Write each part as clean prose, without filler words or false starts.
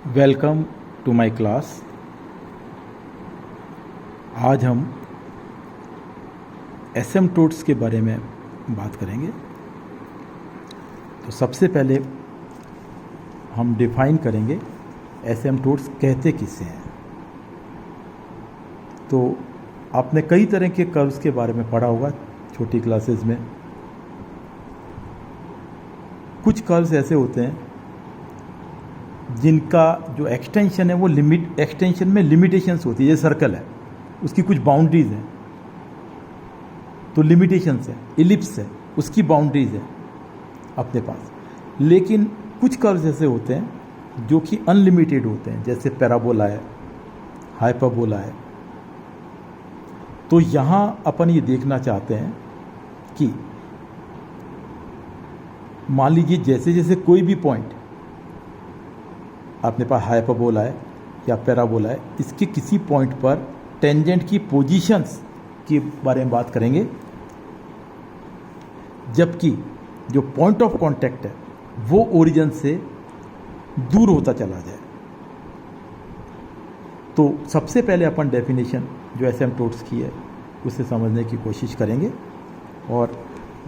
Welcome to my class. आज हम एसिम्पटोट्स के बारे में बात करेंगे। तो सबसे पहले हम डिफाइन करेंगे एसिम्पटोट्स कहते किसे हैं। तो आपने कई तरह के कर्व्स के बारे में पढ़ा होगा छोटी क्लासेस में। कुछ कर्व्स ऐसे होते हैं जिनका जो एक्सटेंशन है वो एक्सटेंशन में लिमिटेशंस होती है। ये सर्कल है, उसकी कुछ बाउंड्रीज हैं, तो लिमिटेशंस है। इलिप्स है, उसकी बाउंड्रीज है अपने पास। लेकिन कुछ कर्व्स ऐसे होते हैं जो कि अनलिमिटेड होते हैं, जैसे पैराबोला है, हाइपरबोला है। तो यहाँ अपन ये देखना चाहते हैं कि मान लीजिए जैसे जैसे कोई भी पॉइंट अपने पास हाइपरबोला है या पैराबोला है, इसके किसी पॉइंट पर टेंजेंट की पोजीशंस के बारे में बात करेंगे, जबकि जो पॉइंट ऑफ कांटेक्ट है वो ओरिजिन से दूर होता चला जाए। तो सबसे पहले अपन डेफिनेशन जो एसिम्पटोट्स की है उसे समझने की कोशिश करेंगे। और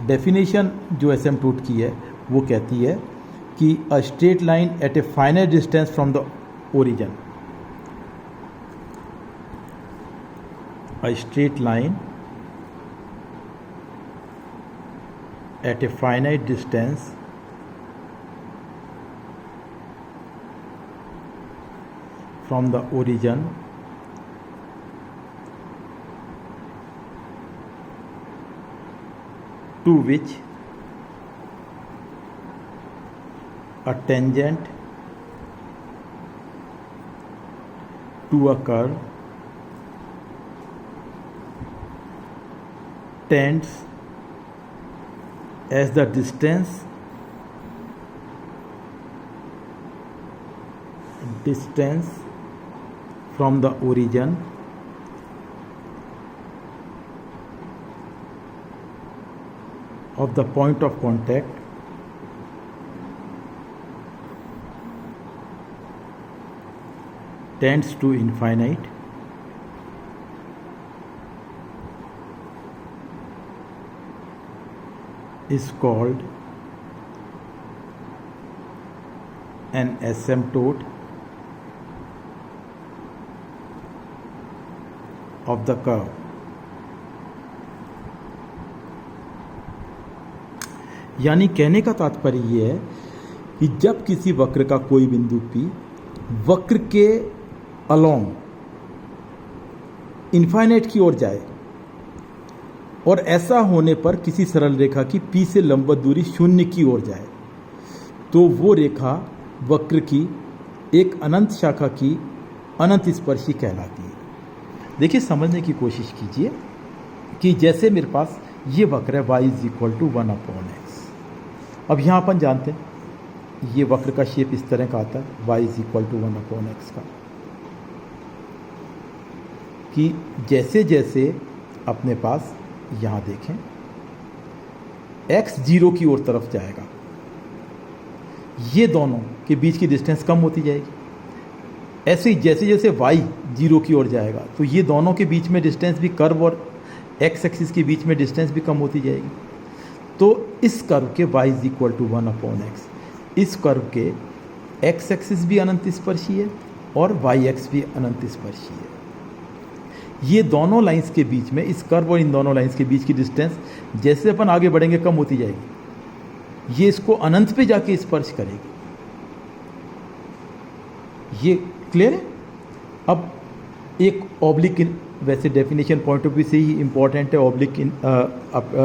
डेफिनेशन जो एसिम्पटोट की है वो कहती है कि a straight line at a finite distance from the origin, a straight line at a finite distance from the origin to which a tangent to a curve tends as the distance from the origin of the point of contact tends to infinite is called an asymptote of the curve। यानी कहने का तात्पर्य यह है कि जब किसी वक्र का कोई बिंदु P वक्र के अलोंग इन्फाइनाइट की ओर जाए और ऐसा होने पर किसी सरल रेखा की P से लंबवत दूरी 0 की ओर जाए, तो वो रेखा वक्र की एक अनंत शाखा की अनंत स्पर्शी कहलाती है। देखिए, समझने की कोशिश कीजिए कि जैसे मेरे पास ये वक्र है y = 1/x। अब यहाँ अपन जानते हैं ये वक्र का शेप इस तरह का आता है y = 1/x का, कि जैसे जैसे अपने पास यहाँ देखें x 0 की ओर तरफ जाएगा, ये दोनों के बीच की डिस्टेंस कम होती जाएगी। ऐसे ही जैसे जैसे y 0 की ओर जाएगा तो ये दोनों के बीच में डिस्टेंस भी, कर्व और x एक्सिस के बीच में डिस्टेंस भी कम होती जाएगी। तो इस कर्व के y = 1/x, इस कर्व के x एक्सिस भी अनंत स्पर्शी है और y एक्स भी अनंत स्पर्शी है। ये दोनों लाइंस के बीच में, इस कर्व और इन दोनों लाइंस के बीच की डिस्टेंस जैसे अपन आगे बढ़ेंगे कम होती जाएगी। ये इसको अनंत पे जाके स्पर्श करेगी। ये क्लियर है? अब एक ऑब्लिक, वैसे डेफिनेशन पॉइंट ऑफ व्यू से ही इम्पॉर्टेंट है, ऑब्लिक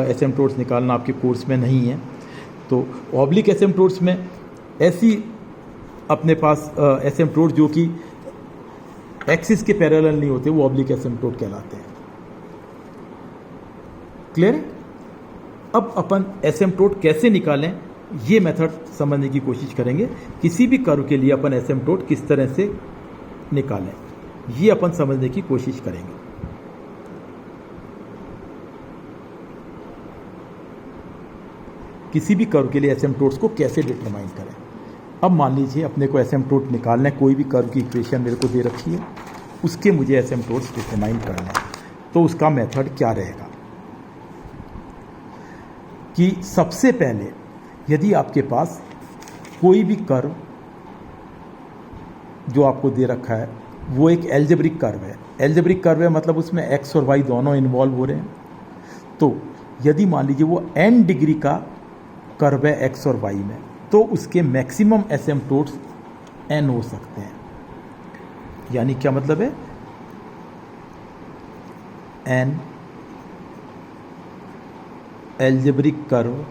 एसिम्पटोट्स निकालना आपके कोर्स में नहीं है। तो ऑब्लिक एसिम्पटोट्स में ऐसी अपने पास एसिम्पटोट जो कि एक्सिस के पैरेलल नहीं होते, वो ऑब्लिक एसिम्पटोट कहलाते हैं। क्लियर है? अब अपन एसिम्पटोट कैसे निकालें ये मेथड समझने की कोशिश करेंगे। किसी भी कर्व के लिए अपन एसिम्पटोट किस तरह से निकालें ये अपन समझने की कोशिश करेंगे। किसी भी कर्व के लिए एसिम्पटोट्स को कैसे डिटरमाइन करें। अब मान लीजिए अपने को एसिम्पटोट निकालना है, कोई भी कर्व की इक्वेशन मेरे को दे रखी है, उसके मुझे एसिम्पटोट्स डिटरमाइन करना है। तो उसका मेथड क्या रहेगा कि सबसे पहले यदि आपके पास कोई भी कर्व जो आपको दे रखा है वो एक एल्जेब्रिक कर्व है, एल्जेब्रिक कर्व है मतलब उसमें एक्स और वाई दोनों इन्वॉल्व हो रहे हैं। तो यदि मान लीजिए वो n डिग्री का कर्व है एक्स और वाई में, तो उसके मैक्सिमम एसिम्पटोट्स n हो सकते हैं। यानी क्या मतलब है, n algebraic curve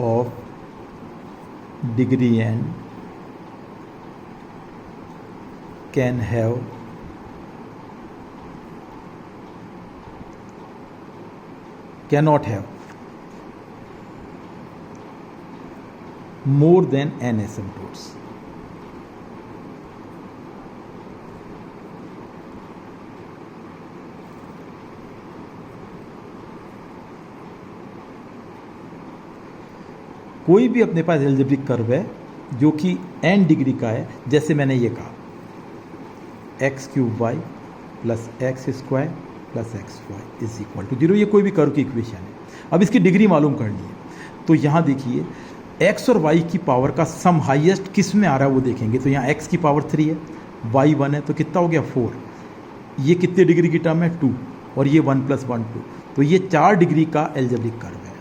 of degree n can have cannot have more than n asymptotes. कोई भी अपने पास एल्जेब्रिक कर्व है जो कि n डिग्री का है, जैसे मैंने ये कहा x cube y plus x square plus x y is equal to 0, ये कोई भी कर्व की इक्वेशन है। अब इसकी डिग्री मालूम करनी है, तो यहाँ देखिए एक्स और वाई की पावर का सम हाईएस्ट किस में आ रहा है वो देखेंगे। तो यहाँ एक्स की पावर 3 है, वाई 1 है, तो कितना हो गया 4। ये कितने डिग्री की टर्म है 2, और ये 1 + 1 2, तो ये 4 डिग्री का एल्जेब्रिक कर्व है।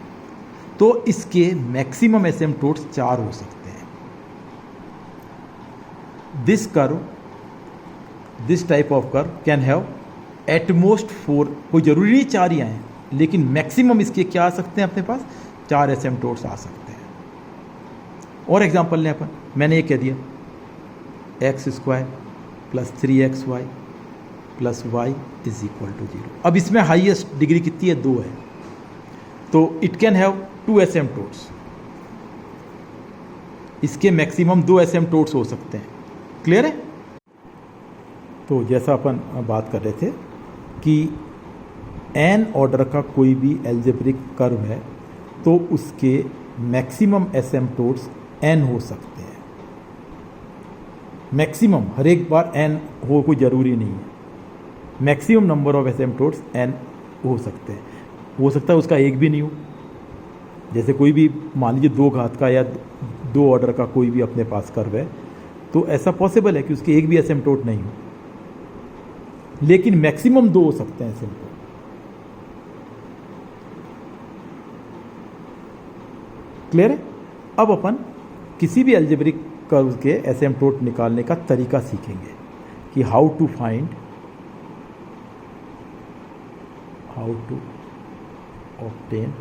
तो इसके मैक्सिमम एसिम्पटोट्स 4 हो सकते हैं। This curve, this type of curve can have at most 4, कोई जरूरी नहीं 4 ही आए, लेकिन मैक्सिमम इसके क्या आ सकते हैं अपने पास 4 एसिम्पटोट्स आ सकते हैं। और एग्जांपल लें अपन, मैंने ये कह दिया x² plus 3xy plus y is equal to 0। अब इसमें हाईएस्ट डिग्री कितनी है 2 है, तो इट कैन हैव 2 एसिम्पटोट्स। इसके मैक्सिमम 2 एसिम्पटोट्स हो सकते हैं। क्लियर है। तो जैसा अपन बात कर रहे थे कि n ऑर्डर का कोई भी एल्जेब्रिक कर्व है तो उसके मैक्सिमम एसिम्पटोट्स n हो सकते हैं। मैक्सिमम, हर एक बार n हो कोई ज़रूरी नहीं है, मैक्सिमम नंबर ऑफ एसिम्पटोट्स n हो सकते हैं। हो सकता है उसका एक भी नहीं हो, जैसे कोई भी मान लीजिए 2 घात का या 2 ऑर्डर का कोई भी अपने पास कर्व है, तो ऐसा पॉसिबल है कि उसके एक भी एसिम्पटोट नहीं हो, लेकिन मैक्सिमम 2 हो सकते हैं एसिम्पटोट। क्लियर है। अब अपन किसी भी एल्जेब्रिक कर्व के एसिम्पटोट निकालने का तरीका सीखेंगे कि how to obtain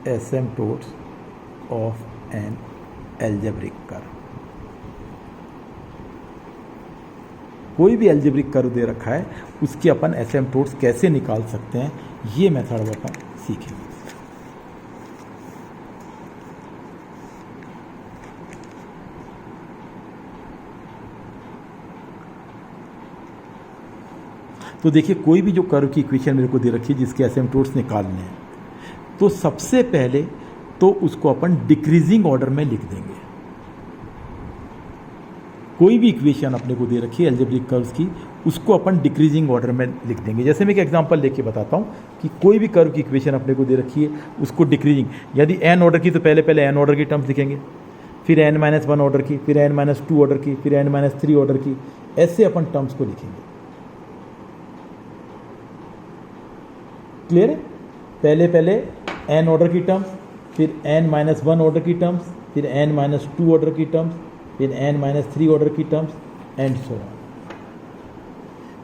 asymptotes of an algebraic curve. कोई भी एल्जेब्रिक कर्व दे रखा है उसके अपन एसिम्पटोट्स कैसे निकाल सकते हैं, ये मेथड अपन सीखेंगे। तो देखिए कोई भी जो कर्व की इक्वेशन मेरे को दे रखी है जिसके एसिम्पटोट्स निकालने हैं, तो सबसे पहले तो उसको अपन डिक्रीजिंग ऑर्डर में लिख देंगे। कोई भी इक्वेशन अपने को दे रखी है एल्जेब्रिक कर्व्स की, उसको अपन डिक्रीजिंग ऑर्डर में लिख देंगे। जैसे मैं एक एग्जांपल लेके बताता हूँ कि कोई भी कर्व की इक्वेशन अपने को दे रखी है उसको डिक्रीजिंग, यदि n ऑर्डर की तो पहले n ऑर्डर की टर्म्स लिखेंगे, फिर n-1 ऑर्डर की, फिर n-2 ऑर्डर की, फिर n-3 ऑर्डर की, ऐसे अपन टर्म्स को लिखेंगे। क्लियर है। पहले n ऑर्डर की टर्म्स, फिर n-1 ऑर्डर की टर्म्स, फिर n-2 ऑर्डर की टर्म्स, फिर n-3 ऑर्डर की टर्म्स एंड सो ऑन।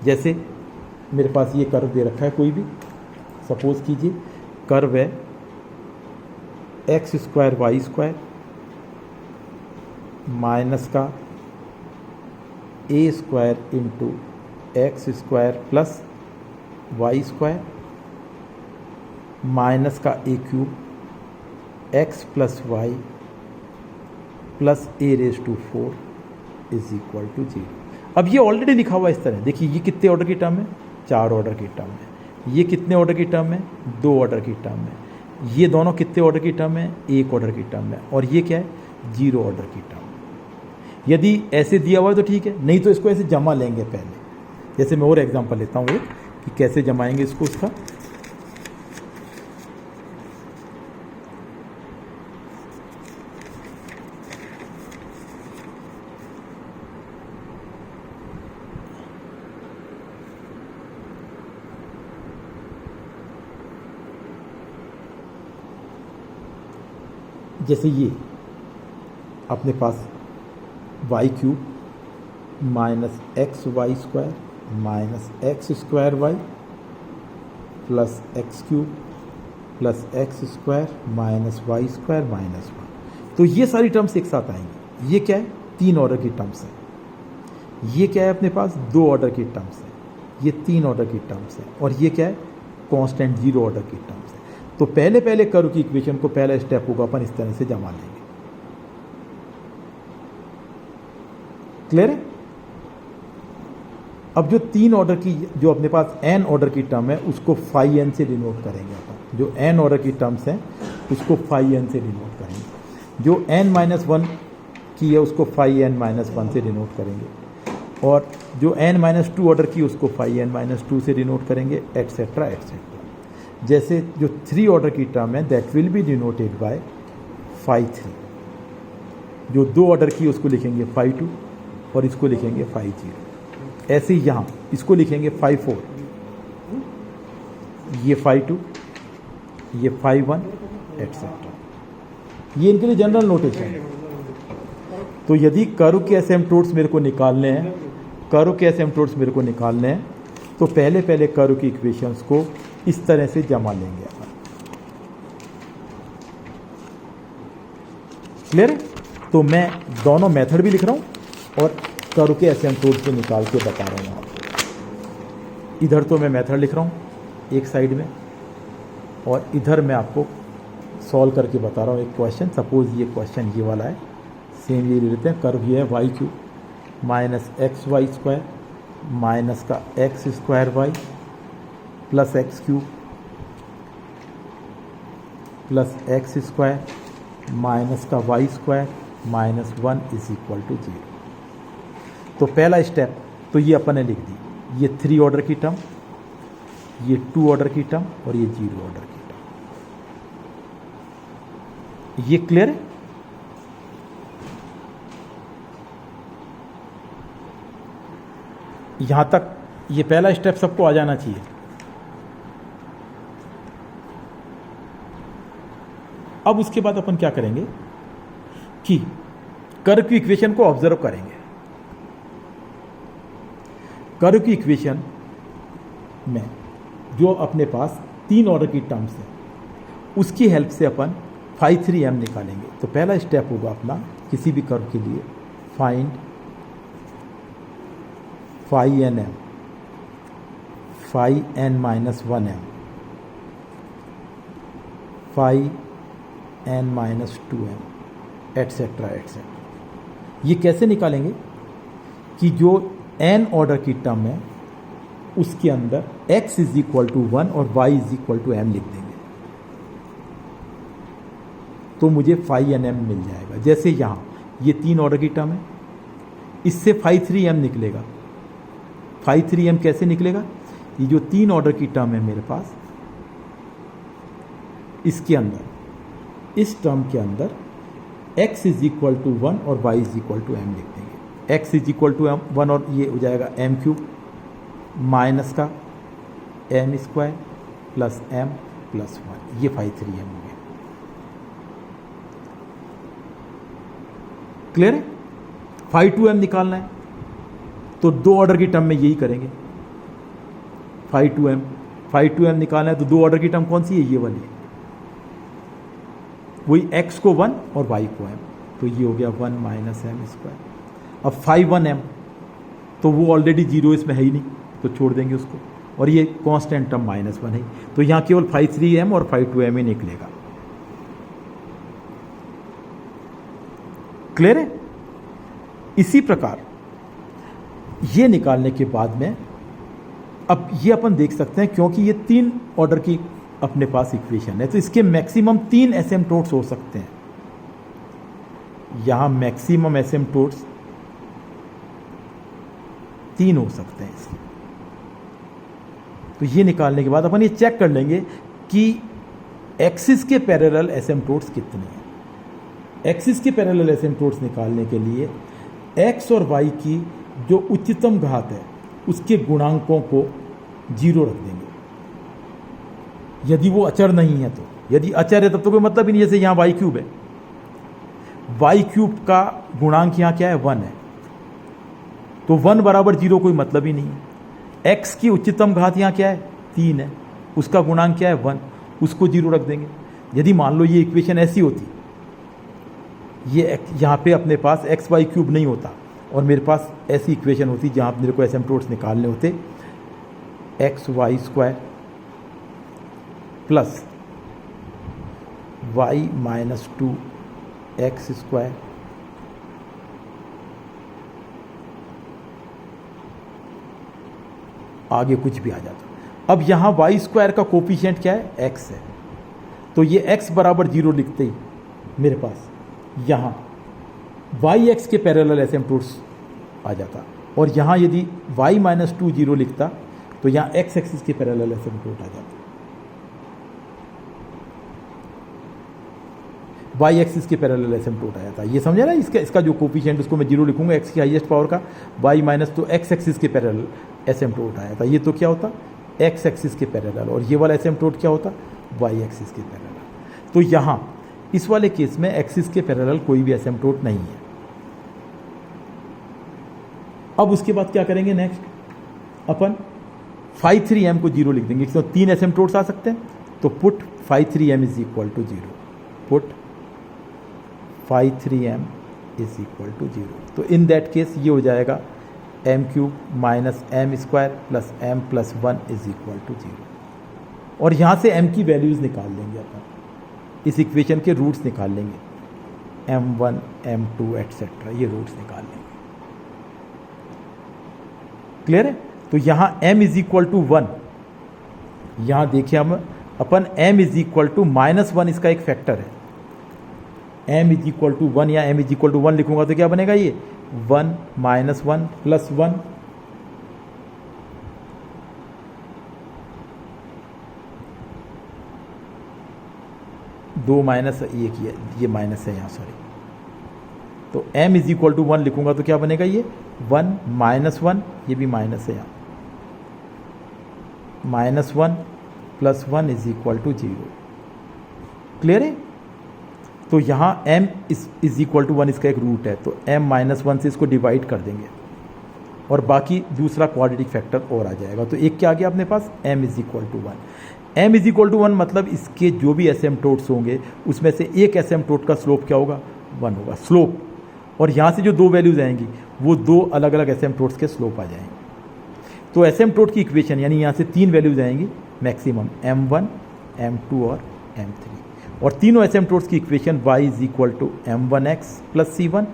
जैसे मेरे पास ये कर्व दे रखा है, कोई भी सपोज कीजिए कर्व है x² y² माइनस का a² into x² plus y² minus का a³ x plus y plus a⁴ is equal to 0। अब ये ऑलरेडी लिखा हुआ है इस तरह, देखिए ये कितने ऑर्डर की टर्म है, 4 ऑर्डर की टर्म है। ये कितने ऑर्डर की टर्म है? 2 ऑर्डर की टर्म है। ये दोनों कितने ऑर्डर की टर्म है? 1 ऑर्डर की टर्म है। और ये क्या है? 0 ऑर्डर की टर्म। यदि ऐसे दिया हुआ है तो ठीक है, नहीं तो इसको ऐसे जमा लेंगे पहले। जैसे मैं और एग्जांपल लेता हूँ एक, कि कैसे जमाएंगे इसको उसका। जैसे ये अपने पास y cube minus x y square minus x square y plus x cube plus x square minus y square minus 1। तो ये सारी टर्म्स एक साथ आएंगी। ये क्या है? 3 ऑर्डर की टर्म्स है। ये क्या है? अपने पास 2 ऑर्डर की टर्म्स है। ये 3 ऑर्डर की टर्म्स है। और ये क्या है? कांस्टेंट 0 ऑर्डर की टर्म्स है। तो पहले पहले कर्व की इक्वेशन को पहला स्टेप होगा अपन इस तरह से जमा लेंगे। क्लियर है? अब जो 3 ऑर्डर की, जो अपने पास n ऑर्डर की टर्म है, उसको फाई n से डिनोट करेंगे अपन। जो n ऑर्डर की टर्म्स हैं उसको फाई n से डिनोट करेंगे। जो n-1 की है उसको फाई n-1 से डिनोट करेंगे। और जो n-2 ऑर्डर की उसको फाई n-2 से डिनोट करेंगे, एटसेट्रा एटसेट्रा। जैसे जो 3 ऑर्डर की टर्म है that will be denoted by phi 3। जो 2 ऑर्डर की उसको लिखेंगे फाई 2 और इसको लिखेंगे फाई 0। ऐसे ही यहाँ इसको लिखेंगे फाई 4, ये फाई 2, ये फाई 1 एटसेट्रा। ये इनके लिए जनरल नोटेशन है। तो यदि कर्व के एसिम्पटोट्स मेरे को निकालने हैं, कर्व के एसिम्पटोट्स मेरे को निकालने हैं, तो पहले पहले कर्व की इक्वेशंस को इस तरह से जमा लेंगे अपन। क्लियर है? तो मैं दोनों मेथड भी लिख रहा हूं और कर्व के एसिम्पटोट से निकाल के बता रहा हूं आपको। इधर तो मैं मेथड लिख रहा हूं एक साइड में, और इधर मैं आपको सॉल्व करके बता रहा हूं एक क्वेश्चन। सपोज ये क्वेश्चन ये वाला है, सेम ये ले लेते हैं। कर्व ये है y cube minus x y square minus का x square y plus x cube plus x square minus का y square minus 1 is equal to 0। तो पहला स्टेप तो ये अपन ने लिख दी, ये 3 ऑर्डर की टर्म, ये 2 ऑर्डर की टर्म और ये 0 ऑर्डर की टर्म। ये क्लियर है? यहां तक ये पहला स्टेप सबको आ जाना चाहिए। अब उसके बाद अपन क्या करेंगे कि कर्व की इक्वेशन को ऑब्जर्व करेंगे। कर्व की इक्वेशन में जो अपने पास 3 ऑर्डर की टर्म्स है उसकी हेल्प से अपन फाई 3m निकालेंगे। तो पहला स्टेप होगा अपना किसी भी कर्व के लिए, find phi n m phi n-1m phi n-2m etcetera etcetera. ये कैसे निकालेंगे कि जो n ऑर्डर की टर्म है उसके अंदर x इज इक्वल टू 1 और y is equal to m लिख देंगे, तो मुझे फाई n m मिल जाएगा। जैसे यहाँ ये 3 ऑर्डर की टर्म है, इससे फाई 3m निकलेगा। फाई 3m कैसे निकलेगा? ये जो 3 ऑर्डर की टर्म है मेरे पास, इसके अंदर, इस टर्म के अंदर x इज इक्वल टू 1 और y is equal to m लिख देंगे। x इज इक्वल टू 1 और ये हो जाएगा m क्यूब माइनस का m square plus m plus 1, ये फाई 3m हो गया। क्लियर है? फाई 2m निकालना है तो 2 ऑर्डर की टर्म में यही करेंगे। फाई 2m निकालना है तो 2 ऑर्डर की टर्म कौन सी है? ये वाली है, वही x को 1 और y को m, तो ये हो गया 1 माइनस m स्क्वायर। अब फाई 1m तो वो ऑलरेडी 0 इसमें है ही नहीं, तो छोड़ देंगे उसको, और ये कांस्टेंट टर्म -1 है, तो यहाँ केवल फाई 3m और फाई 2m ही निकलेगा। क्लियर है? इसी प्रकार ये निकालने के बाद में अब ये अपन देख सकते हैं क्योंकि ये 3 ऑर्डर की अपने पास इक्वेशन है, तो इसके मैक्सिमम 3 एसिम्पटोट्स हो सकते हैं। यहां मैक्सिमम एसिम्पटोट्स 3 हो सकते हैं इसके। तो ये निकालने के बाद अपन ये चेक कर लेंगे कि एक्सिस के पैरेलल एसिम्पटोट्स कितने हैं। एक्सिस के पैरेलल एसिम्पटोट्स निकालने के लिए एक्स और वाई की जो उच्चतम घात है उसके गुणांकों को 0 रख देंगे, यदि वो अचर नहीं है तो। यदि अचर है तब तो कोई मतलब ही नहीं, जैसे यहाँ वाई क्यूब है, वाई क्यूब का गुणांक यहाँ क्या है 1 है, तो 1 बराबर 0 कोई मतलब ही नहीं है। एक्स की उच्चतम घात यहाँ क्या है 3 है, उसका गुणांक क्या है 1, उसको 0 रख देंगे। यदि मान लो ये इक्वेशन ऐसी होती, ये यहाँ पे अपने पास एक्स वाई क्यूब नहीं होता और मेरे पास ऐसी इक्वेशन होती जहाँ मेरे को एसिम्पटोट्स निकालने होते x y square plus y minus 2 x square आगे कुछ भी आ जाता। अब यहाँ वाई स्क्वायर का कोफिशिएंट क्या है एक्स है, तो ये एक्स बराबर 0 लिखते ही मेरे पास यहाँ वाई एक्स के पैरेलल एसिम्पटोट्स आ जाता, और यहाँ यदि वाई माइनस 2 0 लिखता तो यहाँ एक्स एक्सिस के पैरेलल एसिम्पटोट आ जाता। वाई एक्सिस के पैरेलल एसिम्पटोट आ जाता। ये समझा ना, इसका जो कोफिशिएंट उसको मैं 0 लिखूंगा एक्स की हाईएस्ट पावर का, वाई माइनस तो एक्स एक्सिस के पैरेलल एसिम्पटोट आ जाता। ये तो क्या होता एक्स एक्सिस के पैरेलल, और ये वाला एसिम्पटोट क्या होता वाई एक्सिस के पैरेलल। तो यहाँ इस वाले केस में एक्सिस के पैरेलल कोई भी एसिम्पटोट नहीं है। अब उसके बाद क्या करेंगे नेक्स्ट, अपन फाई 3m को 0 लिख देंगे। तो 3 एसिम्पटोट्स आ सकते हैं, तो put phi 3m is equal to 0, put phi 3m is equal to 0। तो इन दैट केस ये हो जाएगा m cube minus m square plus m plus 1 is equal to 0। और यहाँ से m की वैल्यूज निकाल लेंगे अपन, इस इक्वेशन के रूट्स निकाल लेंगे, m1 m2 एटसेट्रा, ये रूट्स निकाल लेंगे। क्लियर है। तो यहाँ m इज इक्वल टू 1, यहाँ देखिए हम अपन m इज इक्वल टू -1 इसका एक फैक्टर है, m इज इक्वल टू 1 या m इज इक्वल टू 1 लिखूंगा तो क्या बनेगा ये 1 माइनस 1 प्लस 1, दो माइनस एक, ये माइनस है यहाँ, सॉरी। तो m इज इक्वल टू 1 लिखूंगा तो क्या बनेगा ये 1 माइनस 1, ये भी माइनस है यहाँ, -1 plus 1 is equal to 0। Clear है। तो यहाँ m इज इक्वल टू 1 इसका एक रूट है, तो m माइनस 1 से इसको डिवाइड कर देंगे और बाकी दूसरा क्वाड्रेटिक फैक्टर और आ जाएगा। तो एक क्या आ गया अपने पास m is equal to 1। m is equal to 1 मतलब इसके जो भी एसिम्पटोट्स होंगे उसमें से एक एसिम्पटोट का स्लोप क्या होगा 1 होगा स्लोप, और यहाँ से जो 2 वैल्यूज आएंगी वो 2 अलग अलग एसिम्पटोट्स के स्लोप आ जाएंगे। तो एसिम्पटोट की इक्वेशन यानी यहाँ से 3 वैल्यूज आएंगी मैक्सिमम, m1 m2 और m3, और तीनों एसिम्पटोट्स की equation y is equal to m1x plus c1,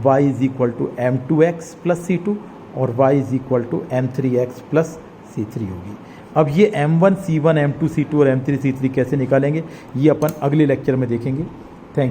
y is equal to m2x plus c2 और y is equal to m3x plus c3 होगी। अब ये m1 c1 m2 c2 और m3 c3 कैसे निकालेंगे ये अपन अगले लेक्चर में देखेंगे।